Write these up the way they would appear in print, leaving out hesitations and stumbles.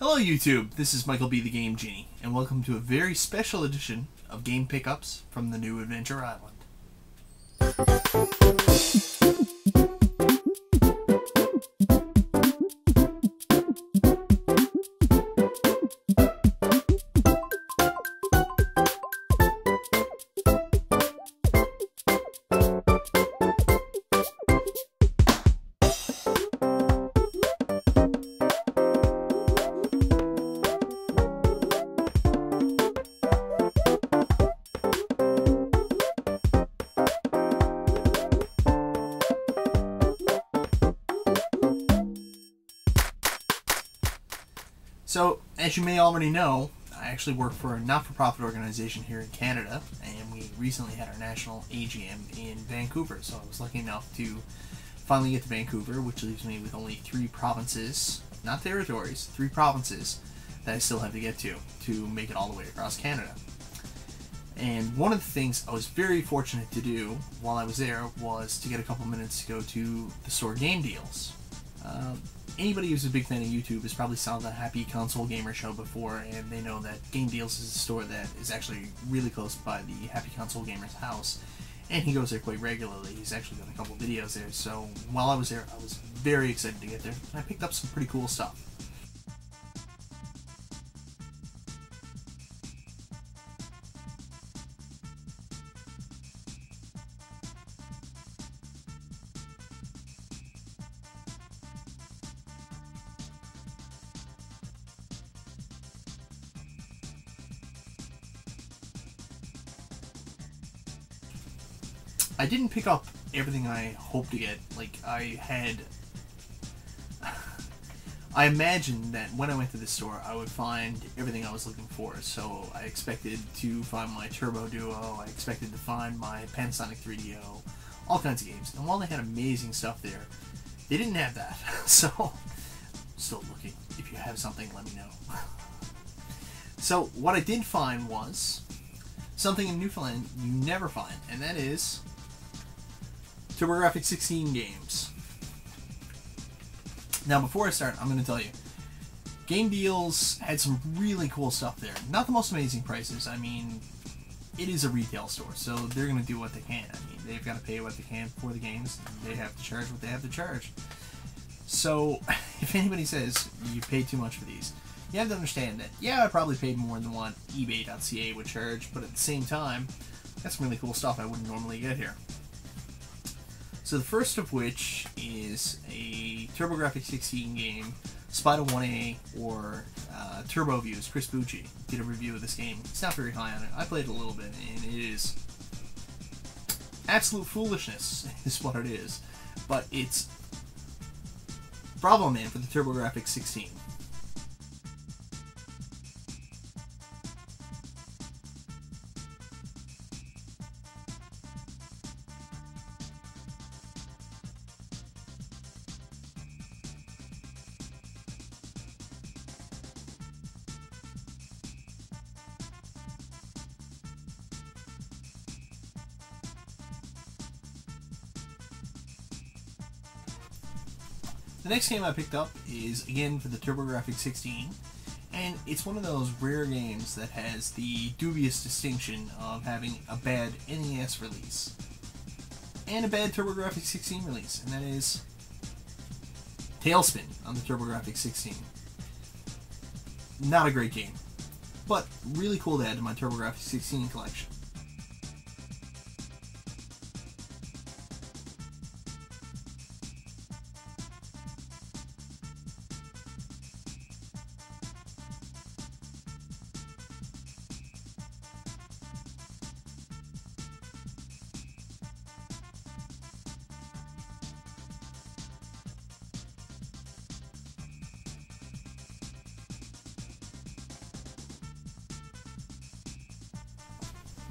Hello YouTube, this is Michael B. the Game Genie, and welcome to a very special edition of Game Pickups from the New Adventure Island. So, as you may already know, I actually work for a not-for-profit organization here in Canada, and we recently had our national AGM in Vancouver, so I was lucky enough to finally get to Vancouver, which leaves me with only 3 provinces, not territories, 3 provinces that I still have to get to make it all the way across Canada. And one of the things I was very fortunate to do while I was there was to get a couple minutes to go to the store GameDeals. Anybody who's a big fan of YouTube has probably saw the Happy Console Gamer show before, and they know that GameDeals is a store that is actually really close by the Happy Console Gamer's house, and he goes there quite regularly. He's actually done a couple videos there, so while I was there, I was very excited to get there, and I picked up some pretty cool stuff. I didn't pick up everything I hoped to get. Like, I imagined that when I went to the store, I would find everything I was looking for. So I expected to find my Turbo Duo, I expected to find my Panasonic 3DO, all kinds of games. And while they had amazing stuff there, they didn't have that. So, still looking. If you have something, let me know. So, what I did find was something in Newfoundland you never find, and that is TurboGrafx-16 games. Now, before I start, I'm going to tell you, GameDeals had some really cool stuff there. Not the most amazing prices. I mean, it is a retail store, so they're going to do what they can. I mean, they've got to pay what they can for the games, and they have to charge what they have to charge. So, if anybody says you paid too much for these, you have to understand that, yeah, I probably paid more than what EBay.ca would charge, but at the same time, that's some really cool stuff I wouldn't normally get here. So the first of which is a TurboGrafx-16 game, Spider 1A, or Turbo Views. Chris Bucci did a review of this game. It's not very high on it. I played it a little bit, and it is absolute foolishness, is what it is. But it's bravo, man, for the TurboGrafx-16. The next game I picked up is, again, for the TurboGrafx-16, and it's one of those rare games that has the dubious distinction of having a bad NES release and a bad TurboGrafx-16 release, and that is Tailspin on the TurboGrafx-16. Not a great game, but really cool to add to my TurboGrafx-16 collection.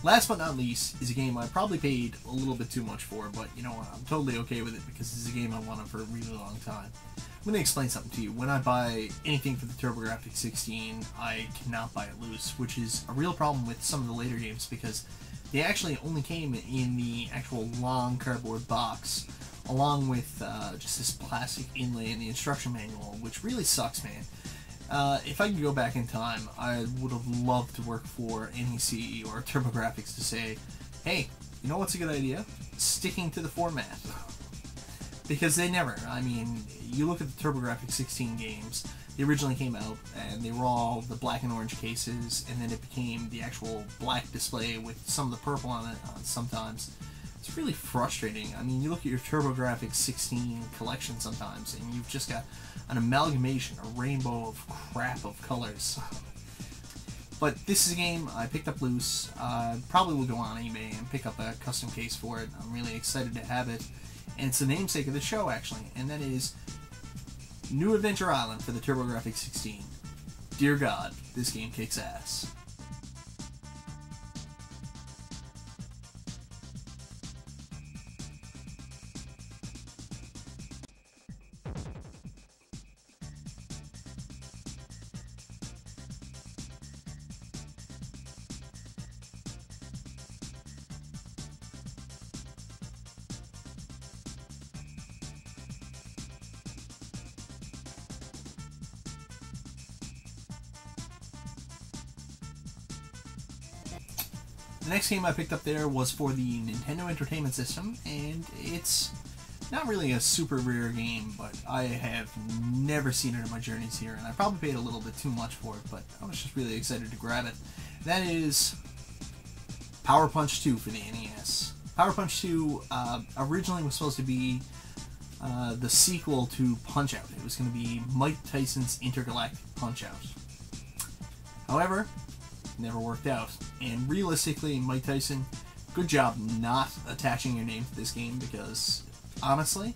Last but not least is a game I probably paid a little bit too much for, but you know what, I'm totally okay with it because this is a game I wanted for a really long time. I'm going to explain something to you. When I buy anything for the TurboGrafx-16, I cannot buy it loose, which is a real problem with some of the later games because they actually only came in the actual long cardboard box, along with just this plastic inlay in the instruction manual, which really sucks, man. If I could go back in time, I would have loved to work for NEC or TurboGrafx to say, hey, you know what's a good idea? Sticking to the format. Because they never. I mean, you look at the TurboGrafx 16 games, they originally came out, and they were all the black and orange cases, and then it became the actual black display with some of the purple on it sometimes. It's really frustrating. I mean, you look at your TurboGrafx 16 collection sometimes, and you've just got an amalgamation, a rainbow of crap of colors. But this is a game I picked up loose. Probably will go on eBay and pick up a custom case for it. I'm really excited to have it. And it's the namesake of the show, actually, and that is New Adventure Island for the TurboGrafx 16. Dear God, this game kicks ass. The next game I picked up there was for the Nintendo Entertainment System, and it's not really a super rare game, but I have never seen it in my journeys here, and I probably paid a little bit too much for it, but I was just really excited to grab it. That is Power Punch 2 for the NES. Power Punch 2 originally was supposed to be the sequel to Punch-Out. It was going to be Mike Tyson's Intergalactic Punch-Out. However, never worked out. And realistically, Mike Tyson, good job not attaching your name to this game, because honestly,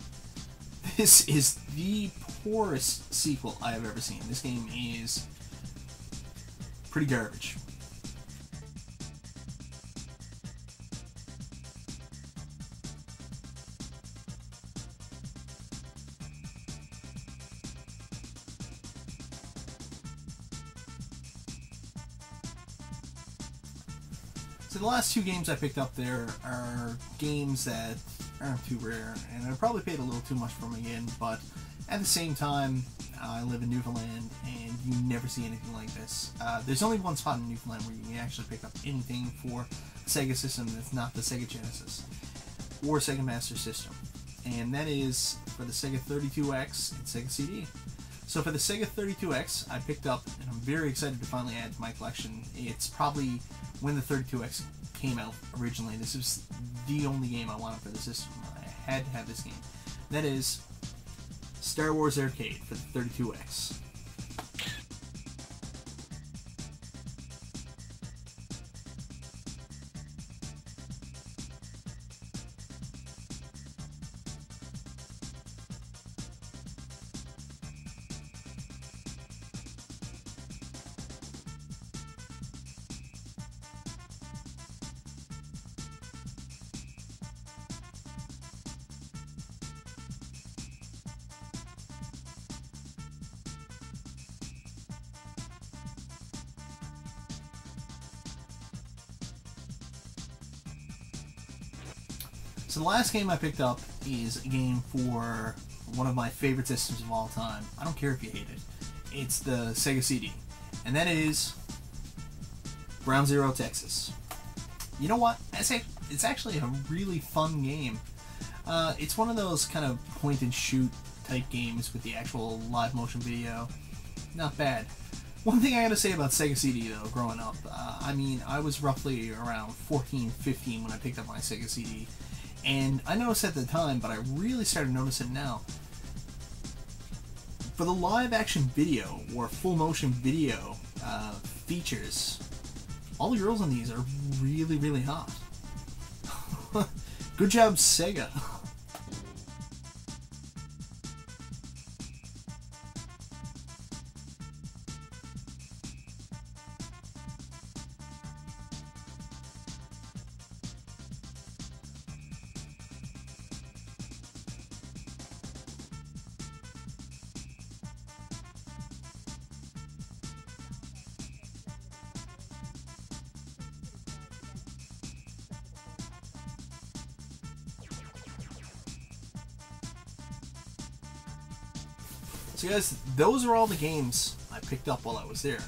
this is the poorest sequel I have ever seen. This game is pretty garbage. So the last two games I picked up there are games that aren't too rare, and I probably paid a little too much for them again, but at the same time, I live in Newfoundland, and you never see anything like this. There's only one spot in Newfoundland where you can actually pick up anything for a Sega system that's not the Sega Genesis or Sega Master System, and that is for the Sega 32X and Sega CD. So for the Sega 32X, I picked up, and I'm very excited to finally add to my collection. It's probably when the 32X came out originally. This was the only game I wanted for the system. I had to have this game. That is Star Wars Arcade for the 32X. So the last game I picked up is a game for one of my favorite systems of all time. I don't care if you hate it. It's the Sega CD. And that is Ground Zero Texas. You know what? It's actually a really fun game. It's one of those kind of point and shoot type games with the actual live motion video. Not bad. One thing I gotta say about Sega CD though, growing up, I mean, I was roughly around 14, 15 when I picked up my Sega CD. And I noticed at the time, but I really started noticing now. For the live action video or full motion video features, all the girls on these are really, really hot. Good job, Sega. So guys, those are all the games I picked up while I was there.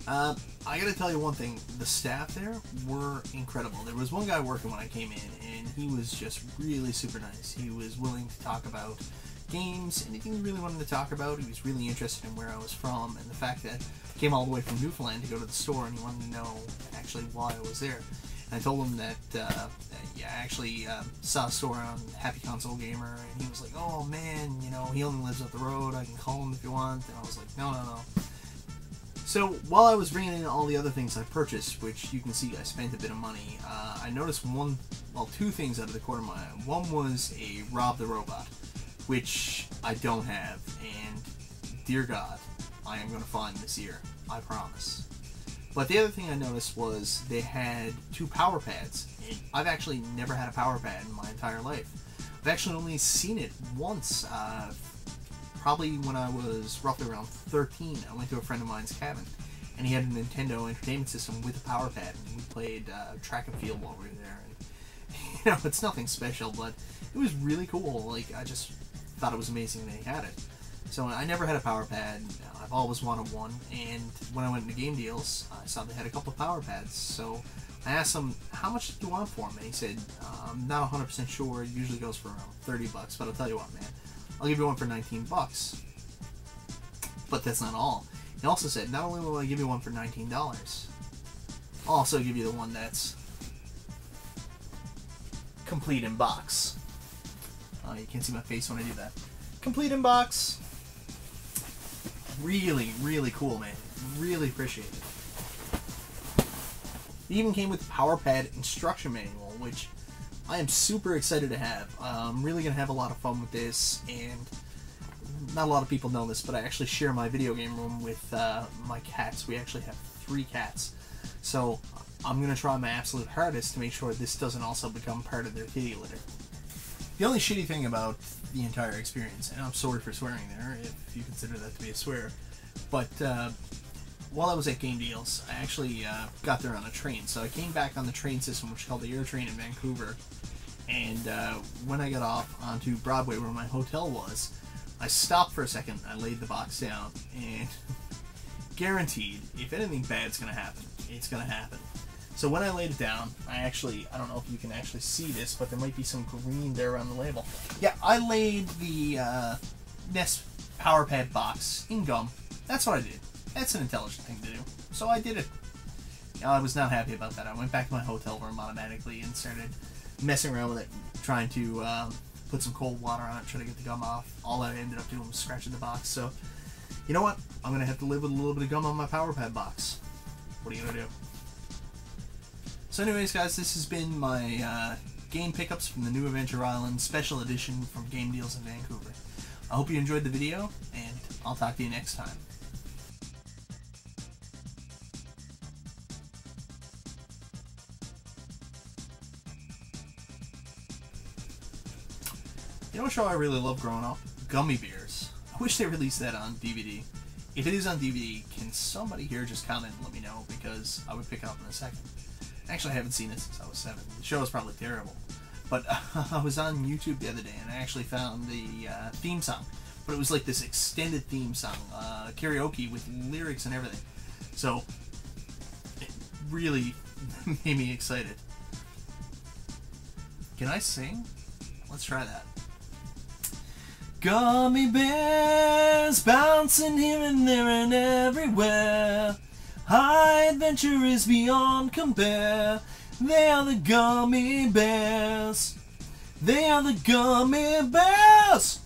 I gotta tell you one thing, the staff there were incredible. There was one guy working when I came in, and he was just really super nice. He was willing to talk about games, anything he really wanted to talk about. He was really interested in where I was from, and the fact that I came all the way from Newfoundland to go to the store, and he wanted to know actually why I was there. And I told him that, I actually saw a store on Happy Console Gamer, and he was like, oh man, you know, he only lives up the road, I can call him if you want. And I was like, no. So while I was bringing in all the other things I purchased, which you can see I spent a bit of money, I noticed two things out of the corner of my eye. One was a Rob the Robot, which I don't have, and dear God, I am going to find this year, I promise. But the other thing I noticed was they had 2 power pads. I've actually never had a power pad in my entire life. I've actually only seen it once, probably when I was roughly around 13. I went to a friend of mine's cabin, and he had a Nintendo Entertainment System with a power pad, and we played track and field while we were there. And, you know, it's nothing special, but it was really cool. Like, I just thought it was amazing they had it. So I never had a power pad. I've always wanted one, and when I went into GameDeals, I saw they had a couple of power pads. So I asked him, how much do you want for them? And he said, I'm not 100% sure. It usually goes for around 30 bucks, but I'll tell you what, man, I'll give you one for 19 bucks. But that's not all. He also said, not only will I give you one for $19, I'll also give you the one that's complete in box. You can't see my face when I do that. Complete in box. Really, really cool, man. Really appreciate it. It even came with the power pad instruction manual, which I am super excited to have. I'm really going to have a lot of fun with this, and not a lot of people know this, but I actually share my video game room with my cats. We actually have 3 cats. So I'm going to try my absolute hardest to make sure this doesn't also become part of their kitty litter. The only shitty thing about the entire experience, and I'm sorry for swearing there, if you consider that to be a swear, but while I was at GameDeals, I actually got there on a train. So I came back on the train system, which is called the Air Train in Vancouver, and when I got off onto Broadway, where my hotel was, I stopped for a second, I laid the box down, and guaranteed, if anything bad's going to happen, it's going to happen. So when I laid it down, I don't know if you can actually see this, but there might be some green there on the label. Yeah, I laid the NES Power Pad box in gum. That's what I did. That's an intelligent thing to do. So I did it. I was not happy about that. I went back to my hotel room automatically and started messing around with it, trying to put some cold water on it, try to get the gum off. All I ended up doing was scratching the box. So, you know what? I'm going to have to live with a little bit of gum on my Power Pad box. What are you going to do? So anyways, guys, this has been my game pickups from the New Adventure Island Special Edition from GameDeals in Vancouver. I hope you enjoyed the video, and I'll talk to you next time. You know what show I really loved growing up? Gummy Bears. I wish they released that on DVD. If it is on DVD, can somebody here just comment and let me know, because I would pick it up in a second. Actually, I haven't seen it since I was 7. The show is probably terrible. But I was on YouTube the other day, and I actually found the theme song. But it was like this extended theme song, karaoke with lyrics and everything. So, it really made me excited. Can I sing? Let's try that. Gummy bears bouncing here and there and everywhere. High adventure is beyond compare. They are the gummy bears. They are the gummy bears.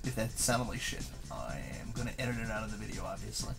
If that sounded like shit, I am going to edit it out of the video, obviously.